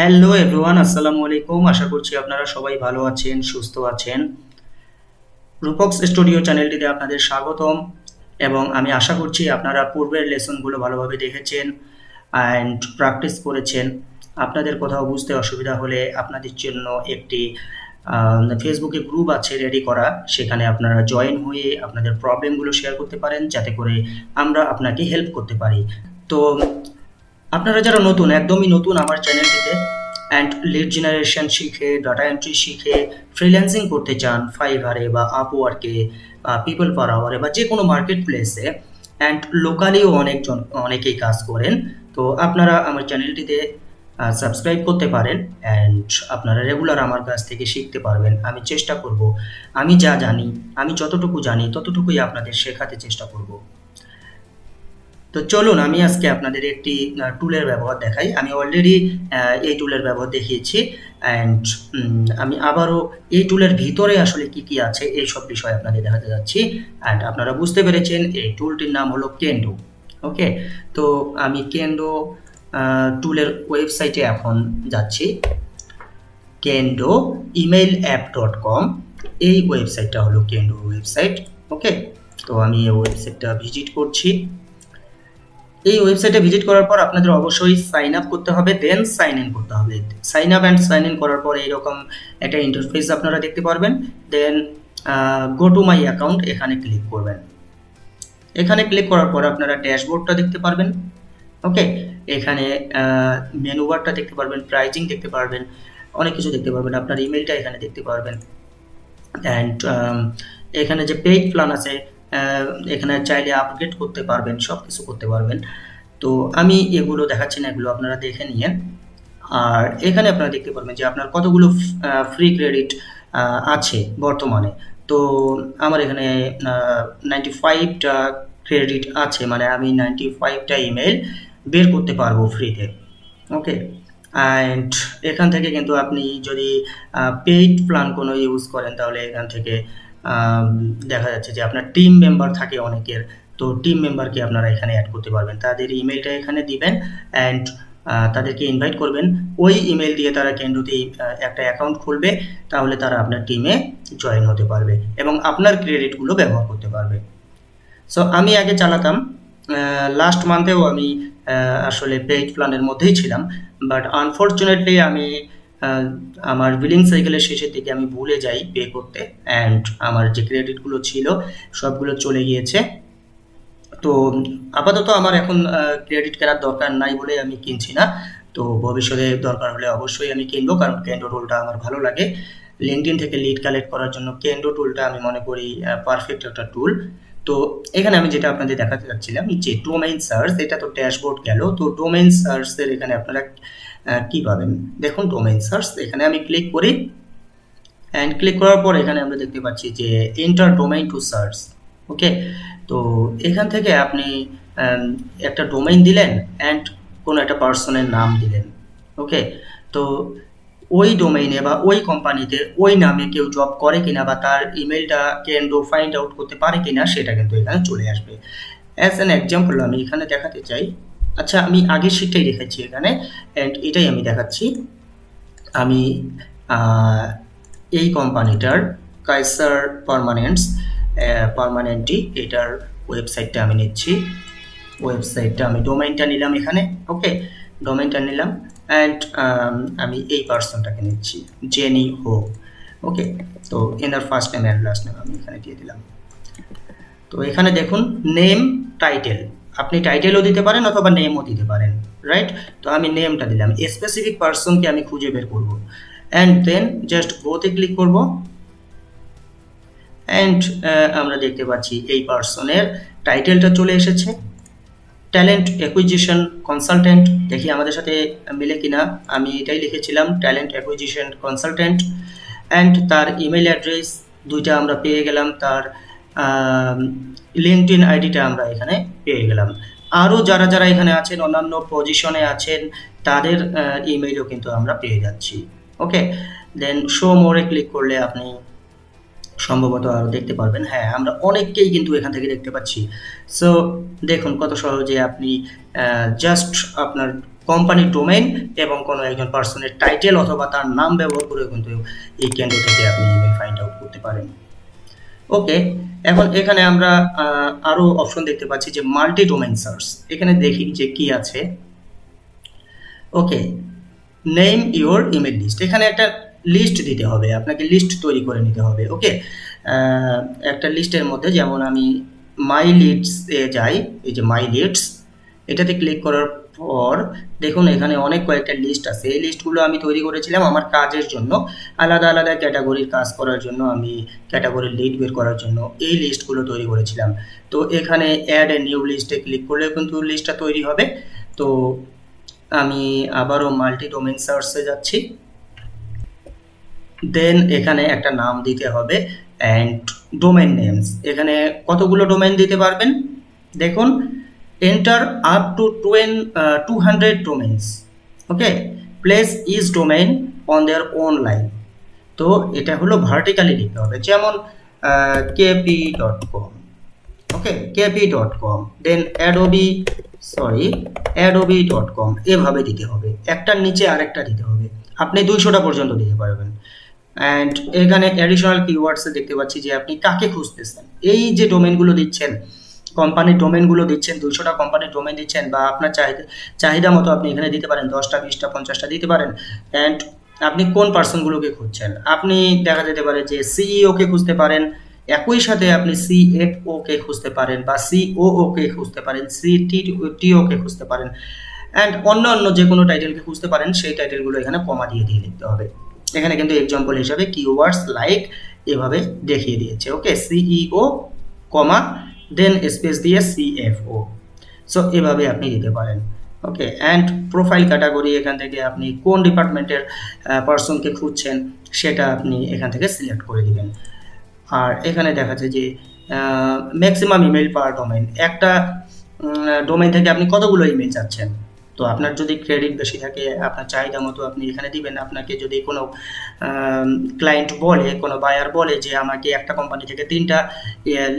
Hello everyone, আসসালামু আলাইকুম। আশা করছি আপনারা সবাই ভালো আছেন, সুস্থ আছেন। রূপক্স স্টুডিও চ্যানেলটিতে আপনাদের স্বাগতম এবং আমি আশা করছি আপনারা পূর্বের লেসনগুলো ভালোভাবে দেখেছেন অ্যান্ড প্র্যাকটিস করেছেন। আপনাদের কোথাও বুঝতে অসুবিধা হলে আপনাদের জন্য একটি ফেসবুকে গ্রুপ আছে রেডি করা, সেখানে আপনারা জয়েন হয়ে আপনাদের প্রবলেমগুলো শেয়ার করতে পারেন, যাতে করে আমরা আপনাকে হেল্প করতে পারি। তো আপনারা যারা নতুন, একদমই নতুন আমার চ্যানেলটিতে, অ্যান্ড লিড জেনারেশন শিখে, ডাটা এন্ট্রি শিখে ফ্রিল্যান্সিং করতে চান ফাইভারে বা আপওয়ার্কে বা পিপল পার আওয়ারে বা যে কোনো মার্কেট প্লেসে, অ্যান্ড লোকালিও অনেকেই কাজ করেন, তো আপনারা আমার চ্যানেলটিতে সাবস্ক্রাইব করতে পারেন অ্যান্ড আপনারা রেগুলার আমার কাছ থেকে শিখতে পারবেন। আমি চেষ্টা করব, আমি যা জানি, আমি যতটুকু জানি ততটুকুই আপনাদের শেখাতে চেষ্টা করব। তো চলুন আমি আজকে আপনাদের একটি টুলের ব্যবহার দেখাই। আমি অলরেডি এই টুলের ব্যবহার দেখিয়েছি অ্যান্ড আমি আবারও এই টুলের ভিতরে আসলে কি কি আছে এই সব বিষয় আপনাদের দেখাতে যাচ্ছি। অ্যান্ড আপনারা বুঝতে পেরেছেন এই টুলটির নাম হলো কেন্ডো। ওকে, তো আমি কেন্ডো টুলের ওয়েবসাইটে এখন যাচ্ছি। কেন্ডো emailApp.com, এই ওয়েবসাইটটা হলো কেন্ডো ওয়েবসাইট। ওকে, তো আমি এই ওয়েবসাইটটা ভিজিট করছি। এই ওয়েবসাইটে ভিজিট করার পর আপনাদের অবশ্যই সাইন আপ করতে হবে, দেন সাইন ইন করতে হবে। Sign up and sign in করার পর এইরকম একটা ইন্টারফেস আপনারা দেখতে পারবেন। Then go to my account, এখানে ক্লিক করবেন। এখানে ক্লিক করার পর আপনারা ড্যাশবোর্ডটা দেখতে পারবেন। ওকে, এখানে মেনু বারটা দেখতে পারবেন, প্রাইজিং দেখতে পারবেন, অনেক কিছু দেখতে পারবেন। আপনার ইমেলটা এখানে দেখতে পারবেন অ্যান্ড এখানে যে পেইড প্ল্যান আছে, এখানে চাইলে আপগ্রেড করতে পারবেন, সব কিছু করতে পারবেন। তো আমি এগুলো দেখাচ্ছি না, এগুলো আপনারা দেখে নিয়েন। আর এখানে আপনারা দেখতে পারবেন যে আপনার কতগুলো ফ্রি ক্রেডিট আছে বর্তমানে। তো আমার এখানে 95টা ক্রেডিট আছে, মানে আমি 95টা ইমেল বের করতে পারবো ফ্রিতে। ওকে, অ্যান্ড এখান থেকে কিন্তু আপনি যদি পেইড প্ল্যান কোনো ইউজ করেন, তাহলে এখান থেকে দেখা যাচ্ছে যে আপনার টিম মেম্বার থাকে অনেকের, তো টিম মেম্বারকে আপনারা এখানে অ্যাড করতে পারবেন। তাদের ইমেলটা এখানে দিবেন অ্যান্ড তাদেরকে ইনভাইট করবেন। ওই ইমেল দিয়ে তারা কেন্দ্রতে একটা অ্যাকাউন্ট খুলবে, তাহলে তারা আপনার টিমে জয়েন হতে পারবে এবং আপনার ক্রেডিটগুলো ব্যবহার করতে পারবে। সো আমি আগে চালাতাম, লাস্ট মান্থেও আমি আসলে পেইড প্ল্যানের মধ্যেই ছিলাম, বাট আনফর্চুনেটলি আমি আমার বিলিং সাইকেলের শেষের দিকে আমি ভুলে যাই পে করতে, অ্যান্ড আমার যে ক্রেডিটগুলো ছিল সবগুলো চলে গিয়েছে। তো আপাতত আমার এখন ক্রেডিট কেনার দরকার নাই বলে আমি কিনছি না। তো ভবিষ্যতে দরকার হলে অবশ্যই আমি কিনবো, কারণ কেন্ডো টুলটা আমার ভালো লাগে। লিঙ্কডইন থেকে লিড কালেক্ট করার জন্য কেন্ডো টুলটা আমি মনে করি পারফেক্ট একটা টুল। তো এখানে আমি যেটা আপনাদের দেখাতে চাচ্ছিলাম যে ডোমেইন সার্চ, এটা তো ড্যাশবোর্ড গেল। তো ডোমেইন সার্চের এখানে আপনারা কি পাবেন দেখুন। ডোমেইন সার্চ, এখানে আমি ক্লিক করি অ্যান্ড ক্লিক করার পর এখানে আমরা দেখতে পাচ্ছি যে এন্টার ডোমেইন টু সার্চ। ওকে, তো এখান থেকে আপনি একটা ডোমেইন দিলেন অ্যান্ড কোনো একটা পার্সনের নাম দিলেন। ওকে, তো ওই ডোমেইনে বা ওই কোম্পানিতে ওই নামে কেউ জব করে কিনা বা তার ইমেলটা কেন্দ্র ফাইন্ড আউট করতে পারে কিনা সেটা কিন্তু এখানে চলে আসবে। অ্যাজ অ্যান এক্সাম্পল আমি এখানে দেখাতে চাই। আচ্ছা, আমি আগের শিটটাই রেখেছি এখানে অ্যান্ড এটাই আমি দেখাচ্ছি। আমি এই কোম্পানিটার কাইসার পার্মানেন্টি, এটার ওয়েবসাইটটা আমি নিচ্ছি। ওয়েবসাইটটা আমি ডোমেইনটা নিলাম এখানে। ওকে, ডোমেইনটা নিলাম অ্যান্ড আমি এই পার্সনটাকে নিচ্ছি, জেনি হো। ওকে, তো এনার first name and last name আমি এখানে দিয়ে দিলাম। তো এখানে দেখুন নেম, টাইটেল, আপনি টাইটেলও দিতে পারেন অথবা নেমও দিতে পারেন, রাইট? তো আমি নেমটা দিলাম, স্পেসিফিক পার্সনকে আমি খুঁজে বের করব অ্যান্ড দেন জাস্ট গোতে ক্লিক করব অ্যান্ড আমরা দেখতে পাচ্ছি এই পার্সনের টাইটেলটা চলে এসেছে, ট্যালেন্ট অ্যাকুইজিশন কনসালটেন্ট। দেখি আমাদের সাথে মিলে কিনা, আমি এটাই লিখেছিলাম, ট্যালেন্ট অ্যাকুইজিশন কনসালটেন্ট। অ্যান্ড তার ইমেল অ্যাড্রেস দুইটা আমরা পেয়ে গেলাম, তার লিঙ্কডইন আইডিটা আমরা এখানে পেয়ে গেলাম। আরও যারা যারা এখানে আছেন, অন্যান্য পজিশনে আছেন, তাদের ইমেইলও কিন্তু আমরা পেয়ে যাচ্ছি। ওকে, দেন শো মোরে ক্লিক করলে আপনি সম্ভবত আরও দেখতে পারবেন। হ্যাঁ, আমরা অনেককেই কিন্তু এখান থেকে দেখতে পাচ্ছি। সো দেখুন কত সহজে আপনি জাস্ট আপনার কোম্পানির ডোমেইন এবং কোনো একজন পার্সনের টাইটেল অথবা তার নাম ব্যবহার করে কিন্তু এই ক্যান্ডি থেকে আপনি ইমেল ফাইন্ড আউট করতে পারেন। ওকে, এখন এখানে আমরা আরো অপশন দেখতে পাচ্ছি যে মাল্টি ডোমেইন সার্চ। এখানে দেখি যে কি আছে। ওকে, নেম ইওর ইমেল লিস্ট। এখানে একটা লিস্ট দিতে হবে, আপনাকে লিস্ট তৈরি করে নিতে হবে। ওকে, একটা লিস্টের মধ্যে যেমন আমি মাই লিডস এ যাই, এই যে মাই লিডস, এটাতে ক্লিক করার পর দেখুন এখানে অনেক কয়েকটা লিস্ট আছে। এই লিস্টগুলো আমি তৈরি করেছিলাম আমার কাজের জন্য, আলাদা আলাদা ক্যাটাগরির কাজ করার জন্য, আমি ক্যাটাগরির লিড বের করার জন্য এই লিস্টগুলো তৈরি করেছিলাম। তো এখানে অ্যাড এ নিউ লিস্টে ক্লিক করলে কিন্তু লিস্টটা তৈরি হবে। তো আমি আবারও মাল্টি ডোমেইন সার্চে যাচ্ছি, দেন এখানে একটা নাম দিতে হবে অ্যান্ড ডোমেইন নেমস। এখানে কতগুলো ডোমেইন দিতে পারবেন দেখুন, enter up to 200 domains. Okay, place is domain on their own line. তো এটা হলো ভার্টিক্যালি লিখতে হবে, যেমন kp.com। ওকে, kp.com, দেন adobe.com, এভাবে দিতে হবে, একটার নিচে আরেকটা দিতে হবে। আপনি 200টা পর্যন্ত দিতে পারবেন। অ্যান্ড এখানে অ্যাডিশনাল কিওয়ার্ডসে দেখতে পাচ্ছি যে আপনি কাকে খুঁজতেছেন। এই যে ডোমেনগুলো দিচ্ছেন, কোম্পানির ডোমেনগুলো দিচ্ছেন, 200টা কোম্পানির ডোমেন দিচ্ছেন, বা আপনার চাহিদা মতো আপনি এখানে দিতে পারেন, 10টা 20টা 50টা দিতে পারেন। অ্যান্ড আপনি কোন পার্সনগুলোকে খুঁজছেন, আপনি দেখা যেতে পারে যে সিইওকে খুঁজতে পারেন, একই সাথে আপনি সিএফও কে খুঁজতে পারেন, বা সিওও কে খুঁজতে পারেন, সিটিও কে খুঁজতে পারেন, অ্যান্ড অন্য অন্য যে কোনো টাইটেলকে খুঁজতে পারেন। সেই টাইটেলগুলো এখানে কমা দিয়ে দিয়ে লিখতে হবে। এখানে কিন্তু এক্সাম্পল হিসাবে কিওয়ার্ডস লাইক এভাবে দেখিয়ে দিয়েছে। ওকে, সিইও কমা দেন স্পেস দিয়ে সিএফও। সো এভাবে আপনি দিতে পারেন। ওকে, অ্যান্ড প্রোফাইল ক্যাটাগরি, এখান থেকে আপনি কোন ডিপার্টমেন্টের পার্সনকে খুঁজছেন সেটা আপনি এখান থেকে সিলেক্ট করে দিবেন। আর এখানে দেখা যায় যে ম্যাক্সিমাম ইমেল পার ডোমেইন, একটা ডোমেইন থেকে আপনি কতগুলো ইমেল চাচ্ছেন। তো আপনার যদি ক্রেডিট বেশি থাকে, আপনার চাহিদা মতো আপনি এখানে দিবেন। আপনাকে যদি কোনো ক্লায়েন্ট বলে, কোনো বায়ার বলে যে আমাকে একটা কোম্পানি থেকে 3টা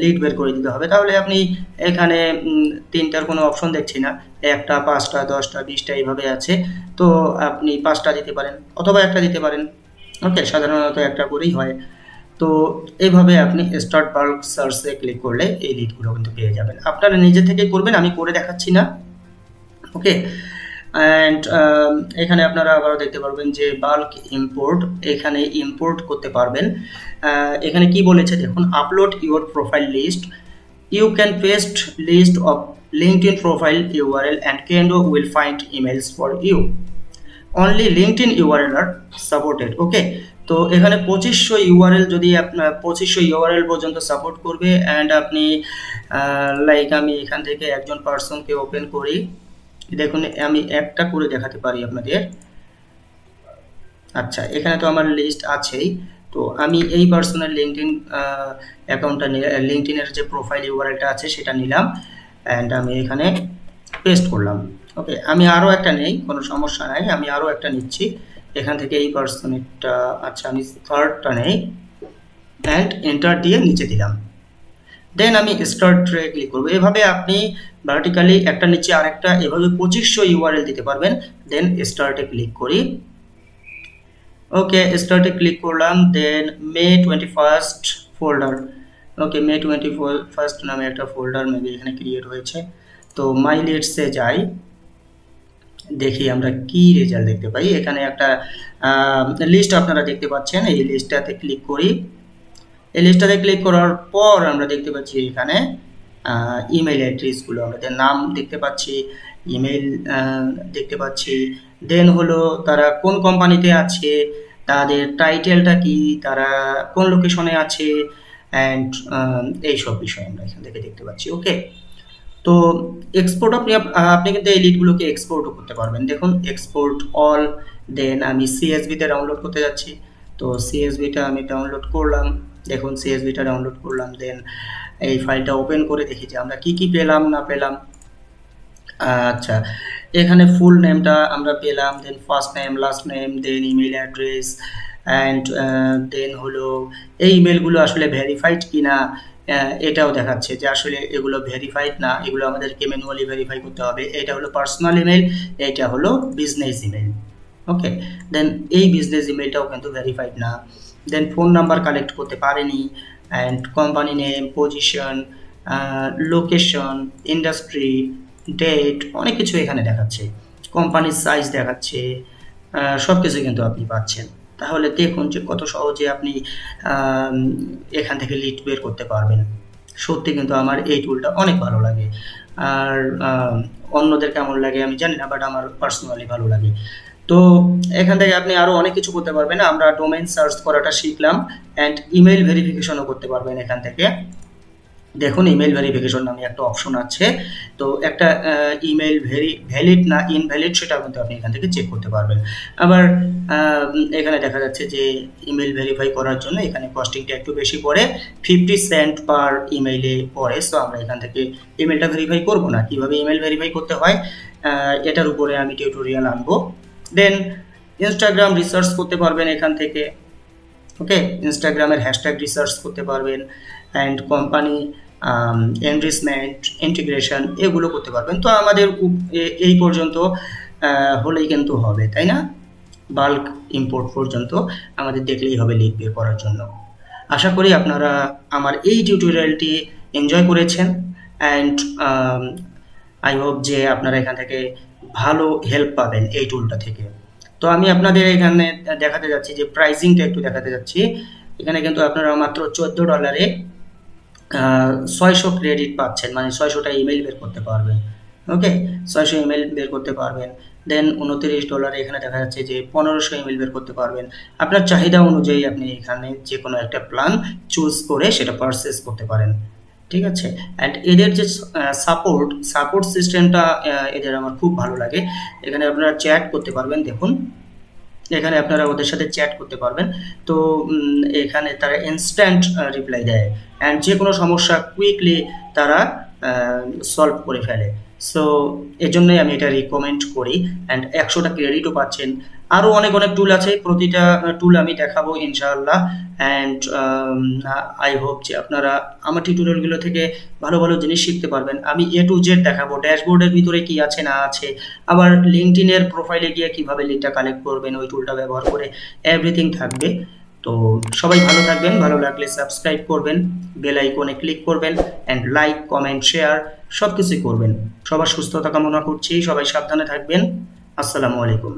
লিড বের করে দিতে হবে, তাহলে আপনি এখানে 3টার কোনো অপশন দেখছি না, 1টা 5টা 10টা 20টা এইভাবে আছে। তো আপনি 5টা দিতে পারেন অথবা একটা দিতে পারেন। ওকে, সাধারণত একটা করেই হয়। তো এইভাবে আপনি স্টার্ট বাল্ক সার্চে ক্লিক করলে এই লিডগুলো কিন্তু পেয়ে যাবেন। আপনারা নিজে থেকে করবেন, আমি করে দেখাচ্ছি না। ওকে, অ্যান্ড এখানে আপনারা আবারও দেখতে পারবেন যে বাল্ক ইম্পোর্ট, এখানে ইম্পোর্ট করতে পারবেন। এখানে কি বলেছে দেখুন, upload your profile list, you can paste list of LinkedIn profile URL and Kendo will find emails for you, only LinkedIn URL are supported. Okay, তো এখানে 2500 ইউআরএল, যদি আপনার 2500 ইউআরএল পর্যন্ত সাপোর্ট করবে। অ্যান্ড আপনি লাইক আমি এখান থেকে একজন পার্সনকে ওপেন করি, দেখুন আমি একটা করে দেখাতে পারি আপনাদের। আচ্ছা, এখানে তো আমার লিস্ট আছেই। তো আমি এই পার্সনের লিঙ্কডইন অ্যাকাউন্টটা, লিঙ্কডইনের যে প্রোফাইল ইউআরএলটা আছে সেটা নিলাম, অ্যান্ড আমি এখানে পেস্ট করলাম। ওকে, আমি আরও একটা নেই, কোনো সমস্যা নাই, আমি আরও একটা নিচ্ছি এখান থেকে, এই পার্সনেরটা। আচ্ছা, আমি থার্ডটা নেই, অ্যান্ড এন্টার দিয়ে নিচে দিলাম। দেন আমি স্টার্টে ক্লিক করবো। এভাবে আপনি ভার্টিক্যালি একটা নিচে আরেকটা এভাবে 2500 ইউআরএল দিতে পারবেন। দেন স্টার্টে ক্লিক করি। ওকে, স্টার্টে ক্লিক করলাম। দেন মে 21 ফোল্ডার। ওকে, মে 21 নামে একটা ফোল্ডার মেবি এখানে ক্রিয়েট হয়েছে। তো মাই লিডসে যাই, দেখি আমরা কি রেজাল্ট দেখতে পাই। এখানে একটা লিস্ট আপনারা দেখতে পাচ্ছেন, এই লিস্টটাতে ক্লিক করি। এই লিস্টটাতে ক্লিক করার পর আমরা দেখতে পাচ্ছি এখানে ইমেল অ্যাড্রেসগুলো, আমাদের নাম দেখতে পাচ্ছি, ইমেল দেখতে পাচ্ছি। দেন হলো তারা কোন কোম্পানিতে আছে, তাদের টাইটেলটা কি, তারা কোন লোকেশনে আছে, অ্যান্ড এইসব বিষয় আমরা এখান থেকে দেখতে পাচ্ছি। ওকে, তো এক্সপোর্ট আপনি কিন্তু এই লিডগুলোকে এক্সপোর্টও করতে পারবেন। দেখুন এক্সপোর্ট অল, দেন আমি সিএসভিতে ডাউনলোড করতে যাচ্ছি। তো সিএসভিটা আমি ডাউনলোড করলাম, দেখুন সিএসভিটা ডাউনলোড করলাম। দেন এই ফাইলটা ওপেন করে দেখি যে আমরা কি কি পেলাম না পেলাম। আচ্ছা, এখানে ফুল নেমটা আমরা পেলাম, then first name, last name, then email address, and then হলো এই ইমেলগুলো আসলে ভেরিফাইড কিনা এটাও দেখাচ্ছে যে আসলে এগুলো ভেরিফাইড না, এগুলো আমাদেরকে ম্যানুয়ালি ভেরিফাই করতে হবে। এটা হলো পার্সোনাল ইমেল, এটা হলো বিজনেস ইমেল। ওকে, দেন এই বিজনেস ইমেলটাও কিন্তু ভেরিফাইড না। দেন ফোন নাম্বার কালেক্ট করতে পারেনি, and company name, position, location, industry, date, অনেক কিছু এখানে দেখাচ্ছে। কোম্পানির সাইজ দেখাচ্ছে, সব কিছু কিন্তু আপনি পাচ্ছেন। তাহলে দেখুন যে কত সহজে আপনি আম, এখান থেকে লিড বের করতে পারবেন। সত্যি কিন্তু আমার এই টুলটা অনেক ভালো লাগে। আর অন্যদের কেমন লাগে আমি জানি না, বাট আমার পার্সোনালি ভালো লাগে। তো এখান থেকে আপনি আরও অনেক কিছু করতে পারবেন। আমরা ডোমেইন সার্চ করাটা শিখলাম, অ্যান্ড ইমেল ভেরিফিকেশনও করতে পারবেন এখান থেকে। দেখুন ইমেল ভেরিফিকেশন নামে একটা অপশন আছে। তো একটা ইমেল ভ্যালিড না ইনভ্যালিড সেটাও কিন্তু আপনি এখান থেকে চেক করতে পারবেন। আবার এখানে দেখা যাচ্ছে যে ইমেল ভেরিফাই করার জন্য এখানে কস্টিংটা একটু বেশি পড়ে, 50 সেন্ট পার ইমেইলে পড়ে। সো আমরা এখান থেকে ইমেলটা ভেরিফাই করব না। কীভাবে ইমেল ভেরিফাই করতে হয় এটার উপরে আমি টিউটোরিয়াল আনবো। দেন ইনস্টাগ্রাম রিসার্চ করতে পারবেন এখান থেকে। ওকে, ইনস্টাগ্রামের হ্যাশট্যাগ রিসার্চ করতে পারবেন, অ্যান্ড কোম্পানি এনরিচমেন্ট, ইন্টিগ্রেশন, এগুলো করতে পারবেন। তো আমাদের এই পর্যন্ত হলেই কিন্তু হবে, তাই না? বাল্ক ইম্পোর্ট পর্যন্ত আমাদের দেখলেই হবে লিড বের করার জন্য। আশা করি আপনারা আমার এই টিউটোরিয়ালটি এনজয় করেছেন, অ্যান্ড আই হোপ যে আপনারা এখান থেকে ভালো হেল্প পাবেন এই টুলটা থেকে। তো আমি আপনাদের এখানে দেখাতে যাচ্ছি যে প্রাইজিংটা একটু দেখাতে যাচ্ছি। এখানে কিন্তু আপনারা মাত্র $14 600 ক্রেডিট পাচ্ছেন, মানে 600টা ইমেল বের করতে পারবেন। ওকে, 600 ইমেল বের করতে পারবেন। দেন $29 এখানে দেখা যাচ্ছে যে 1500 ইমেল বের করতে পারবেন। আপনার চাহিদা অনুযায়ী আপনি এখানে যে কোনো একটা প্ল্যান চুজ করে সেটা পারচেস করতে পারেন। ঠিক আছে, অ্যান্ড এদের যে সাপোর্ট সিস্টেমটা এদের আমার খুব ভালো লাগে। এখানে আপনারা চ্যাট করতে পারবেন। দেখুন এখানে আপনারা ওদের সাথে চ্যাট করতে পারবেন। তো এখানে তারা ইনস্ট্যান্ট রিপ্লাই দেয়, অ্যান্ড যে কোনো সমস্যা কুইকলি তারা সলভ করে ফেলে। সো এজন্যই আমি এটা রিকমেন্ড করি, অ্যান্ড 100টা ক্রেডিটও পাচ্ছেন। আরও অনেক অনেক টুল আছে, প্রতিটা টুল আমি দেখাবো ইনশাআল্লাহ। অ্যান্ড আই হোপ যে আপনারা আমার টিউটোরিয়ালগুলো থেকে ভালো ভালো জিনিস শিখতে পারবেন। আমি A to Z দেখাবো, ড্যাশবোর্ডের ভিতরে কি আছে না আছে, আবার লিঙ্কডইনের প্রোফাইলে গিয়ে কিভাবে লিডটা কালেক্ট করবেন ওই টুলটা ব্যবহার করে, এভরিথিং থাকবে। তো সবাই ভালো থাকবেন, ভালো লাগলে সাবস্ক্রাইব করবেন, বেল আইকনে ক্লিক করবেন, অ্যান্ড লাইক, কমেন্ট, শেয়ার সব কিছুই করবেন। সবার সুস্থতা কামনা করছি, সবাই সাবধানে থাকবেন। আসসালামু আলাইকুম।